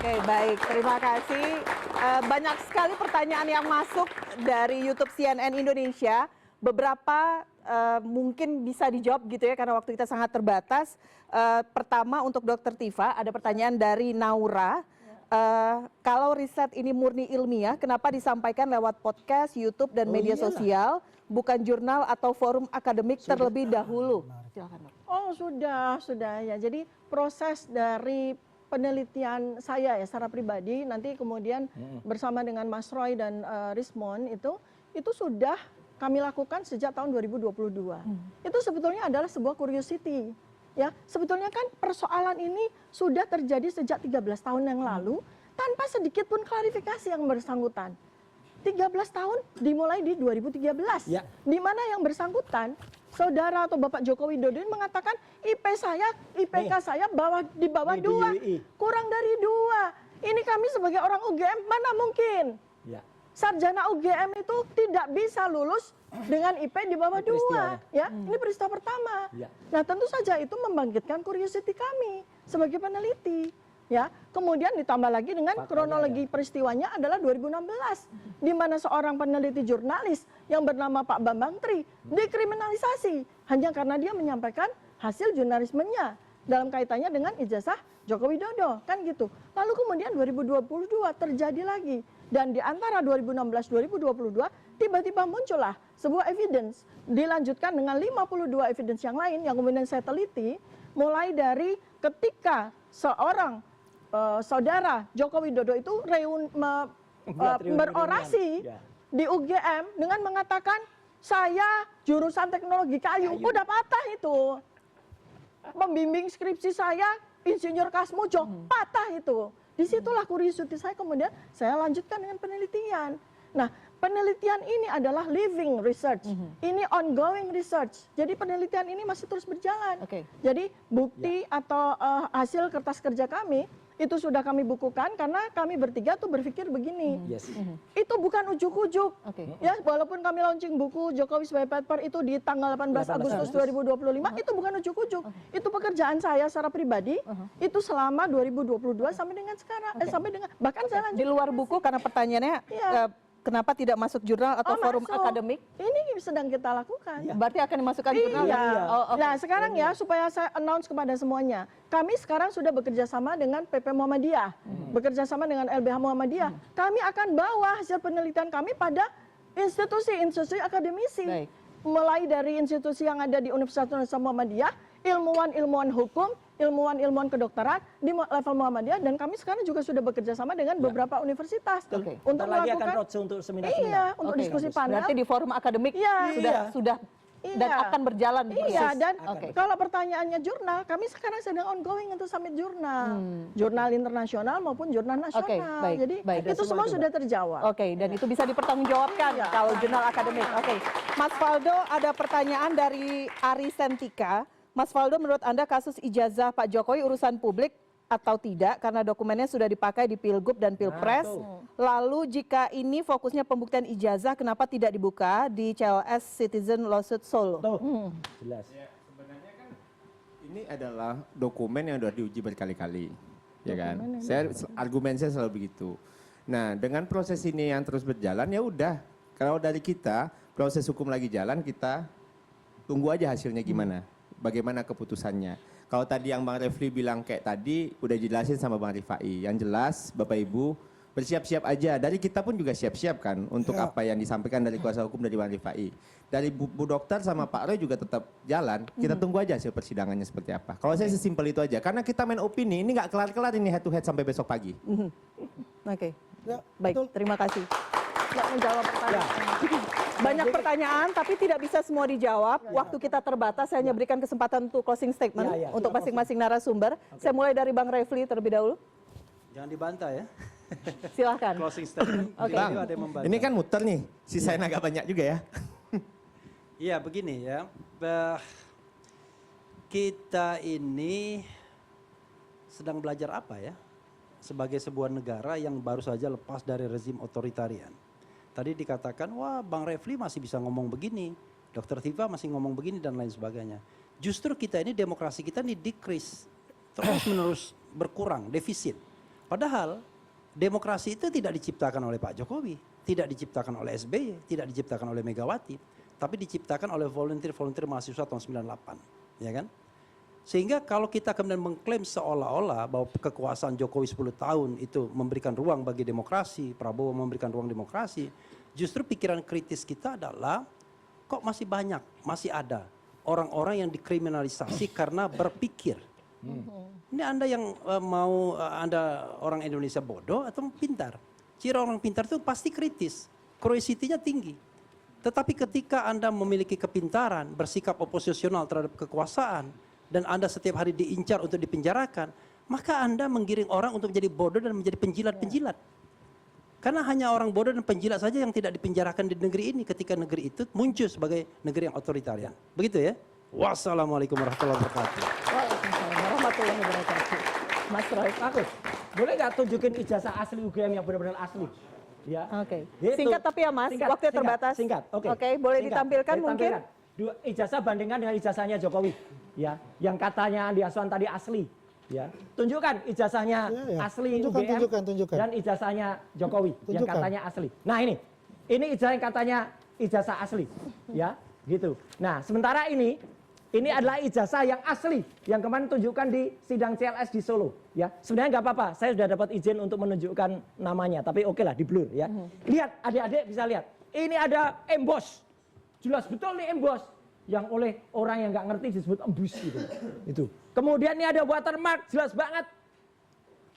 Oke, baik. Terima kasih. Banyak sekali pertanyaan yang masuk dari YouTube CNN Indonesia. Beberapa mungkin bisa dijawab gitu ya, karena waktu kita sangat terbatas. Pertama untuk Dr. Tifa, ada pertanyaan dari Naura. Kalau riset ini murni ilmiah, kenapa disampaikan lewat podcast, YouTube, dan media sosial, bukan jurnal atau forum akademik terlebih dahulu? Silakan, Dok. Oh, sudah ya. Jadi proses dari penelitian saya ya secara pribadi, nanti kemudian bersama dengan Mas Roy dan Rismon itu sudah kami lakukan sejak tahun 2022. Itu sebetulnya adalah sebuah curiosity. Ya, sebetulnya kan persoalan ini sudah terjadi sejak 13 tahun yang lalu tanpa sedikit pun klarifikasi yang bersangkutan. 13 tahun dimulai di 2013. Ya. Di mana yang bersangkutan saudara atau Bapak Joko Widodo ini mengatakan IPK saya di bawah 2, kurang dari 2. Ini kami sebagai orang UGM mana mungkin? Ya. Sarjana UGM itu tidak bisa lulus dengan IP di bawah 2, ya. Ini peristiwa pertama. Ya. Nah, tentu saja itu membangkitkan curiosity kami sebagai peneliti, ya. Kemudian ditambah lagi dengan kronologi peristiwanya adalah 2016, di mana seorang peneliti jurnalis yang bernama Pak Bambang Tri dikriminalisasi hanya karena dia menyampaikan hasil jurnalismenya dalam kaitannya dengan ijazah Joko Widodo, kan gitu. Lalu kemudian 2022 terjadi lagi. Dan di antara 2016-2022 tiba-tiba muncullah sebuah evidence, dilanjutkan dengan 52 evidence yang lain yang kemudian saya teliti, mulai dari ketika seorang saudara Joko Widodo itu berorasi di UGM dengan mengatakan saya jurusan teknologi kayu. Udah patah itu. Pembimbing skripsi saya insinyur Kasmojo, patah itu. Disitulah curiosity saya, kemudian saya lanjutkan dengan penelitian. Nah, penelitian ini adalah living research, ini ongoing research. Jadi penelitian ini masih terus berjalan. Jadi bukti atau hasil kertas kerja kami itu sudah kami bukukan karena kami bertiga tuh berpikir begini. Itu bukan ujuk-ujuk. Ya, walaupun kami launching buku Jokowi White Paper itu di tanggal 18 Agustus 2025, itu bukan ujuk-ujuk. Itu pekerjaan saya secara pribadi itu selama 2022 sampai dengan sekarang, sampai dengan bahkan saya lanjut di luar buku karena pertanyaannya kenapa tidak masuk jurnal atau forum akademik? Ini sedang kita lakukan. Berarti akan dimasukkan jurnal? Nah, sekarang ya supaya saya announce kepada semuanya. Kami sekarang sudah bekerja sama dengan PP Muhammadiyah, bekerja sama dengan LBH Muhammadiyah. Kami akan bawa hasil penelitian kami pada institusi akademisi. Mulai dari institusi yang ada di Universitas Muhammadiyah, ilmuwan-ilmuwan hukum, ilmuwan kedokteran di level Muhammadiyah, dan kami sekarang juga sudah bekerja sama dengan beberapa universitas untuk melakukan untuk seminar-seminar. untuk diskusi panel. Berarti di forum akademik sudah dan akan berjalan proses. Dan kalau pertanyaannya jurnal, kami sekarang sedang ongoing untuk summit jurnal, jurnal internasional maupun jurnal nasional. Jadi itu semua sudah terjawab. Dan itu bisa dipertanggungjawabkan kalau jurnal akademik. Mas Faldo, ada pertanyaan dari Ari Sentika. Mas Faldo, menurut Anda kasus ijazah Pak Jokowi urusan publik atau tidak karena dokumennya sudah dipakai di Pilgub dan Pilpres? Lalu jika ini fokusnya pembuktian ijazah, kenapa tidak dibuka di CLS Citizen Lawsuit Solo? Jelas. Ya, sebenarnya kan ini adalah dokumen yang sudah diuji berkali-kali, ya kan? Argumen saya selalu begitu. Nah, dengan proses ini yang terus berjalan, ya udah. Kalau dari kita proses hukum lagi jalan, kita tunggu aja hasilnya gimana. Bagaimana keputusannya. Kalau tadi yang Bang Refli bilang kayak tadi, udah jelasin sama Bang Rifai. Yang jelas, Bapak Ibu, bersiap-siap aja. Dari kita pun juga siap-siap kan, untuk apa yang disampaikan dari kuasa hukum dari Bang Rifai. Dari Bu Dokter sama Pak Roy juga tetap jalan. Kita tunggu aja hasil persidangannya seperti apa. Kalau saya sesimpel itu aja. Karena kita main opini, ini nggak kelar-kelar ini head to head sampai besok pagi. Baik, terima kasih. Nggak menjawab pertanyaan. Banyak pertanyaan tapi tidak bisa semua dijawab. Waktu kita terbatas, saya hanya berikan kesempatan untuk closing statement untuk masing-masing narasumber. Saya mulai dari Bang Refli terlebih dahulu. Jangan dibantah ya. Silahkan. Closing statement. Bang, ini kan muter nih, sisain agak banyak juga ya. Iya begini ya, kita ini sedang belajar apa ya? Sebagai sebuah negara yang baru saja lepas dari rezim otoritarian. Tadi dikatakan, wah Bang Refli masih bisa ngomong begini, Dr. Tifa masih ngomong begini dan lain sebagainya. Justru kita ini demokrasi kita ini decrease, terus menerus berkurang, defisit. Padahal demokrasi itu tidak diciptakan oleh Pak Jokowi, tidak diciptakan oleh SBY, tidak diciptakan oleh Megawati, tapi diciptakan oleh volunteer-volunteer mahasiswa tahun 98, ya kan? Sehingga kalau kita kemudian mengklaim seolah-olah bahwa kekuasaan Jokowi 10 tahun itu memberikan ruang bagi demokrasi, Prabowo memberikan ruang demokrasi, justru pikiran kritis kita adalah kok masih banyak, masih ada orang-orang yang dikriminalisasi karena berpikir. Ini Anda yang mau Anda orang Indonesia bodoh atau pintar? Ciri orang pintar itu pasti kritis, curiosity-nya tinggi. Tetapi ketika Anda memiliki kepintaran, bersikap oposisional terhadap kekuasaan, dan Anda setiap hari diincar untuk dipenjarakan, maka Anda menggiring orang untuk menjadi bodoh dan menjadi penjilat-penjilat. Karena hanya orang bodoh dan penjilat saja yang tidak dipenjarakan di negeri ini ketika negeri itu muncul sebagai negeri yang otoritarian. Begitu ya? Wassalamualaikum warahmatullahi wabarakatuh. Waalaikumsalam warahmatullahi wabarakatuh. Mas Roy, Bagus. Boleh nggak tunjukin ijazah asli UGM yang benar-benar asli? Ya. Oke. Gitu. Singkat tapi ya Mas, waktunya terbatas. Singkat. Oke. Oke, boleh Singkat. ditampilkan mungkin? Dua ijazah bandingkan dengan ijazahnya Jokowi, ya. Yang katanya Andi Aswan tadi asli, ya. Tunjukkan ijazahnya asli UGM tunjukkan. dan ijazahnya Jokowi yang katanya asli. Nah ini ijazah yang katanya ijazah asli, ya, gitu. Nah sementara ini adalah ijazah yang asli yang kemarin tunjukkan di sidang CLS di Solo, ya. Sebenarnya nggak apa-apa, saya sudah dapat izin untuk menunjukkan namanya, tapi oke lah di blur, ya. Lihat adik-adik bisa lihat, ini ada emboss. Jelas betul nih emboss yang oleh orang yang nggak ngerti disebut embus gitu. Itu. Kemudian ini ada watermark, jelas banget.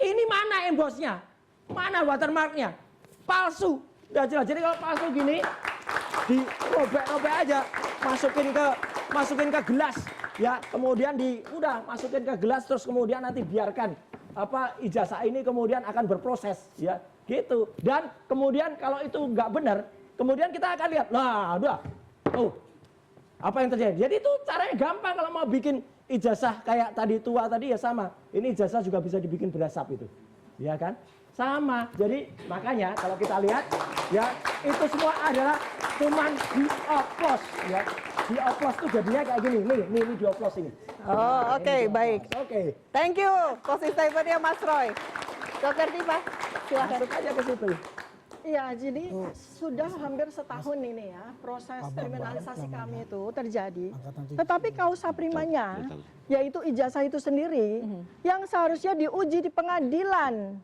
Ini mana embossnya? Mana watermarknya? Palsu. Udah jelas. Jadi kalau palsu gini, dirobek-robek aja, masukin ke gelas, ya. Kemudian udah masukin ke gelas, terus kemudian nanti biarkan ijazah ini kemudian akan berproses, ya. Gitu. Dan kemudian kalau itu nggak benar, kemudian kita akan lihat, nah udah. Oh, apa yang terjadi? Jadi itu caranya gampang kalau mau bikin ijazah kayak tadi tua tadi ya sama. Ini ijazah juga bisa dibikin berasap itu, ya kan? Sama. Jadi makanya kalau kita lihat, ya itu semua adalah cuman dioplos, ya. Dioplos tuh jadinya kayak gini. Nih dioplos ini. Oh, oke, baik. Oke. Thank you, closing statement-nya Mas Roy. Dr. Dipa, silakan. Masuk aja ke situ. Iya, jadi sudah hampir setahun ini ya proses kriminalisasi kami itu terjadi. Tetapi kausa primanya, yaitu ijazah itu sendiri, yang seharusnya diuji di pengadilan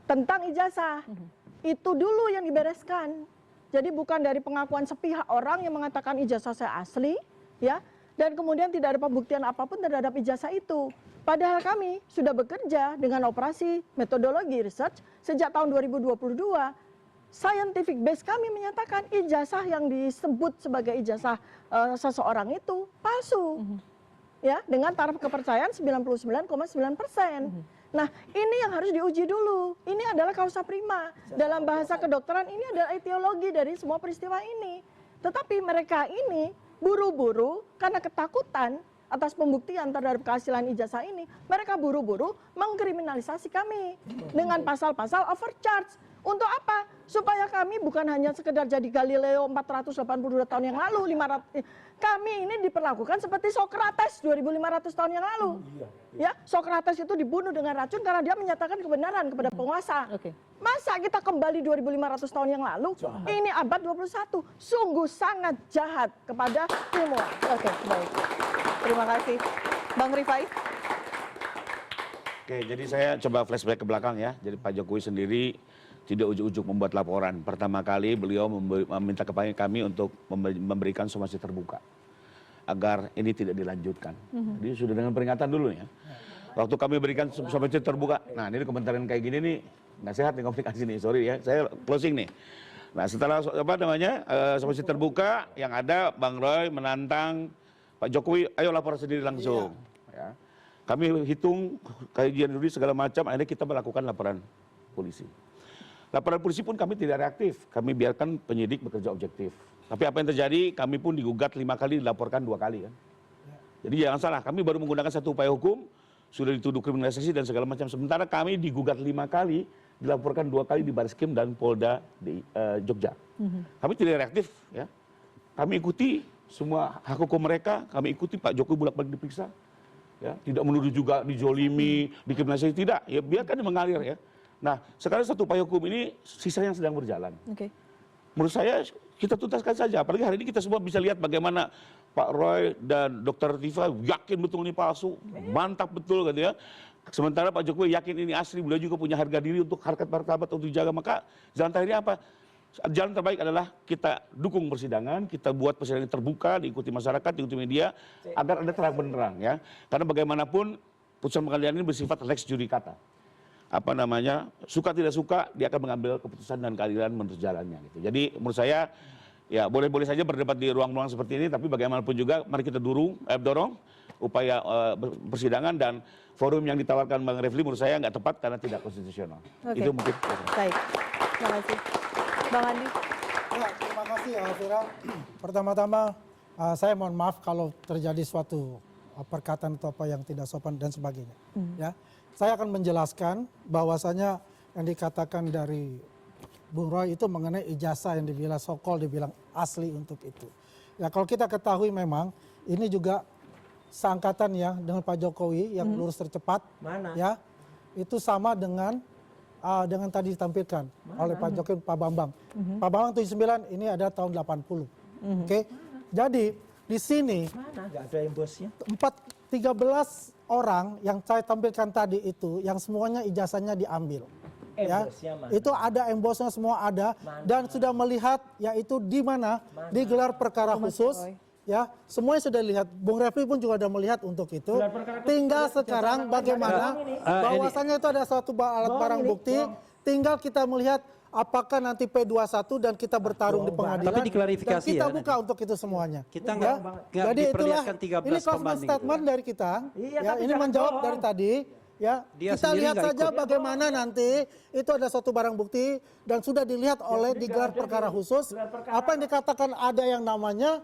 tentang ijazah. Itu dulu yang dibereskan. Jadi bukan dari pengakuan sepihak orang yang mengatakan ijazah saya asli, ya, dan kemudian tidak ada pembuktian apapun terhadap ijazah itu. Padahal kami sudah bekerja dengan operasi metodologi research sejak tahun 2022. Scientific base kami menyatakan ijazah yang disebut sebagai ijazah seseorang itu palsu. Ya, dengan taraf kepercayaan 99,9%. Nah, ini yang harus diuji dulu. Ini adalah kausa prima. Dalam bahasa kedokteran ini adalah etiologi dari semua peristiwa ini. Tetapi mereka ini buru-buru karena ketakutan atas pembuktian terhadap kehasilan ijazah ini, mereka buru-buru mengkriminalisasi kami dengan pasal-pasal overcharge. Untuk apa? Supaya kami bukan hanya sekedar jadi Galileo 482 tahun yang lalu, 500. Kami ini diperlakukan seperti Socrates 2500 tahun yang lalu. Ya, Socrates itu dibunuh dengan racun karena dia menyatakan kebenaran kepada penguasa. Masa kita kembali 2500 tahun yang lalu? Ini abad 21. Sungguh sangat jahat kepada ilmuwan. Oke, baik. Terima kasih. Bang Rifai. Oke, jadi saya coba flashback ke belakang ya. Jadi Pak Jokowi sendiri tidak ujuk-ujuk membuat laporan. Pertama kali beliau meminta kepada kami untuk memberikan somasi terbuka agar ini tidak dilanjutkan. Jadi sudah dengan peringatan dulu ya. Waktu kami berikan somasi terbuka, nah ini komentar kayak gini nih nggak sehat nih komunikasi nih, sorry ya. Saya closing nih. Nah setelah somasi terbuka yang ada Bang Roy menantang Pak Jokowi, ayo lapor sendiri langsung. Ya. Kami hitung kajian juri segala macam, akhirnya kita melakukan laporan polisi. Laporan polisi pun kami tidak reaktif, kami biarkan penyidik bekerja objektif. Tapi apa yang terjadi, kami pun digugat 5 kali, dilaporkan 2 kali kan. Jadi jangan salah, kami baru menggunakan 1 upaya hukum, sudah dituduh kriminalisasi dan segala macam. Sementara kami digugat 5 kali, dilaporkan 2 kali di Barreskrim dan Polda di Jogja. Kami tidak reaktif ya. Kami ikuti semua hak hukum mereka, kami ikuti Pak Jokowi bolak-balik diperiksa. Ya, tidak menuduh juga dijolimi, dikriminalisasi, tidak. Ya biarkan dia mengalir ya. Nah, sekarang satu upaya hukum ini sisa yang sedang berjalan. Oke. Menurut saya kita tuntaskan saja. Apalagi hari ini kita semua bisa lihat bagaimana Pak Roy dan Dr. Tifa yakin betul ini palsu, mantap betul gitu ya. Sementara Pak Jokowi yakin ini asli, beliau juga punya harga diri untuk harkat martabat untuk jaga. Maka jalan terakhirnya apa? Jalan terbaik adalah kita dukung persidangan, kita buat persidangan terbuka, diikuti masyarakat, diikuti media, agar ada terang benderang ya. Karena bagaimanapun putusan pengadilan ini bersifat lex judicata. Apa namanya, suka tidak suka dia akan mengambil keputusan dan keadilan menurut jalannya gitu. Jadi menurut saya ya boleh-boleh saja berdebat di ruang-ruang seperti ini, tapi bagaimanapun juga mari kita dorong upaya persidangan, dan forum yang ditawarkan Bang Refli menurut saya nggak tepat karena tidak konstitusional. Oke. Itu mungkin. Baik. Terima kasih. Bang Andi. Ya, terima kasih Elvira. Pertama-tama saya mohon maaf kalau terjadi suatu perkataan atau apa yang tidak sopan dan sebagainya. Ya, saya akan menjelaskan bahwasanya yang dikatakan dari Bung Roy itu mengenai ijazah yang dibilang sokol, dibilang asli untuk itu. Ya kalau kita ketahui memang ini juga seangkatan ya dengan Pak Jokowi yang lurus tercepat. Mana? Ya, itu sama dengan tadi ditampilkan oleh Pak Jokowi, Pak Bambang. Pak Bambang 79 ini ada tahun 80. Oke. Jadi di sini Mana? Nggak ada embosnya. 13 orang yang saya tampilkan tadi itu yang semuanya ijazahnya diambil. Ya, Embosnya mana? itu ada embosnya semua ada dan sudah melihat yaitu di mana digelar perkara khusus. Ya, semuanya sudah lihat. Bung Refli pun juga sudah melihat untuk itu. Gelar perkara khusus Tinggal sudah sekarang dicatatkan bagaimana bahwasannya itu ada satu alat barang bukti. Tinggal kita melihat apakah nanti P21 dan kita bertarung di pengadilan. Tapi diklarifikasi dan kita ya, buka untuk itu semuanya. Kita Ya. nggak Jadi itulah diperlihatkan 13 ini closing pembanding statement gitu. dari kita. Iya, Ya, tapi ini jangan menjawab bohong. dari tadi. Ya, Dia kita sendiri lihat nggak saja ikut. bagaimana nanti itu ada satu barang bukti dan sudah dilihat oleh digelar perkara khusus. Apa yang dikatakan ada yang namanya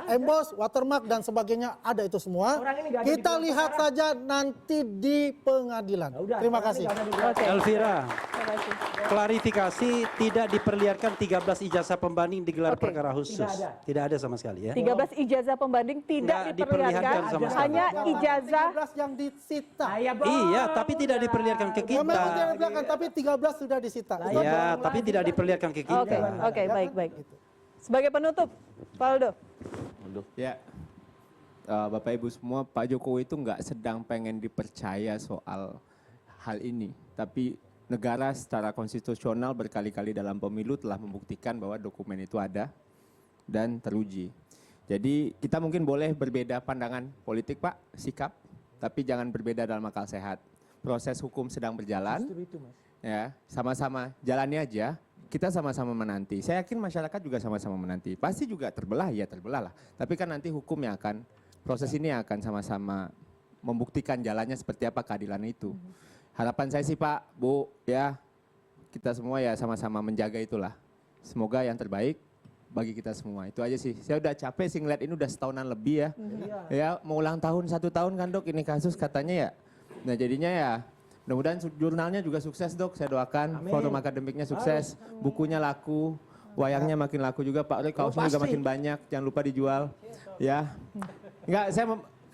emboss, watermark dan sebagainya ada itu semua. Orang ini nggak ada Kita di lihat perkara. saja nanti di pengadilan. Nah, udah, Terima orang ini kasih. nggak ada di belakang. Elvira, Terima kasih. klarifikasi tidak diperlihatkan 13 ijazah pembanding digelar Oke. perkara khusus. Tidak ada. Sama sekali ya. 13 ijazah pembanding tidak Nggak diperlihatkan, diperlihatkan sama sekali. hanya ijazah 13 yang disita. Saya bohong. Iya, tapi tidak diperlihatkan ke Ya, memang kita. tidak diperlihatkan, tapi 13 sudah disita. Itu Ya, bohong tapi lagi. tidak diperlihatkan ke kita. Oke, oke, baik, baik. Sebagai penutup, Pak Aldo. Ya, Bapak Ibu semua, Pak Jokowi itu nggak sedang pengen dipercaya soal hal ini, tapi negara secara konstitusional berkali-kali dalam pemilu telah membuktikan bahwa dokumen itu ada dan teruji. Jadi kita mungkin boleh berbeda pandangan politik Pak, sikap, tapi jangan berbeda dalam akal sehat. Proses hukum sedang berjalan, Justru itu, Mas. ya sama-sama jalani aja. Kita sama-sama menanti. Saya yakin masyarakat juga sama-sama menanti. Pasti juga terbelah, ya terbelah lah. Tapi kan nanti hukum yang akan, proses ini akan sama-sama membuktikan jalannya seperti apa keadilan itu. Harapan saya sih Pak, Bu, ya kita semua ya sama-sama menjaga itulah. Semoga yang terbaik bagi kita semua. Itu aja sih. Saya udah capek sih ngeliat ini udah setahunan lebih ya. Ya mau ulang tahun 1 tahun kan Dok ini kasus katanya ya. Nah jadinya ya mudah-mudahan jurnalnya juga sukses Dok, saya doakan. Amin. Forum akademiknya sukses, bukunya laku, wayangnya makin laku juga Pak Roy, kaosnya juga pasti. makin banyak, jangan lupa dijual. Ya, enggak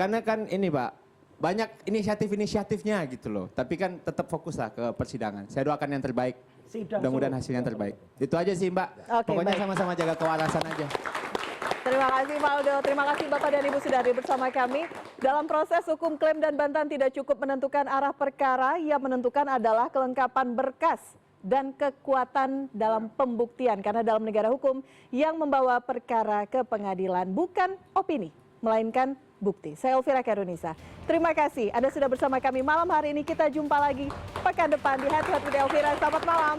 karena kan ini Pak, banyak inisiatif-inisiatifnya gitu loh. Tapi kan tetap fokus lah ke persidangan. Saya doakan yang terbaik, Sidang mudah-mudahan Solo. hasilnya yang terbaik. Itu aja sih Mbak, Oke, pokoknya baik. sama-sama jaga kewarasan aja. Terima kasih Pak Aldo, terima kasih Bapak dan Ibu sudah hadir bersama kami. Dalam proses hukum klaim dan bantahan tidak cukup menentukan arah perkara, yang menentukan adalah kelengkapan berkas dan kekuatan dalam pembuktian. Karena dalam negara hukum yang membawa perkara ke pengadilan bukan opini, melainkan bukti. Saya Elvira Karunisa. Terima kasih Anda sudah bersama kami malam hari ini. Kita jumpa lagi pekan depan di Head to Head with Elvira. Selamat malam.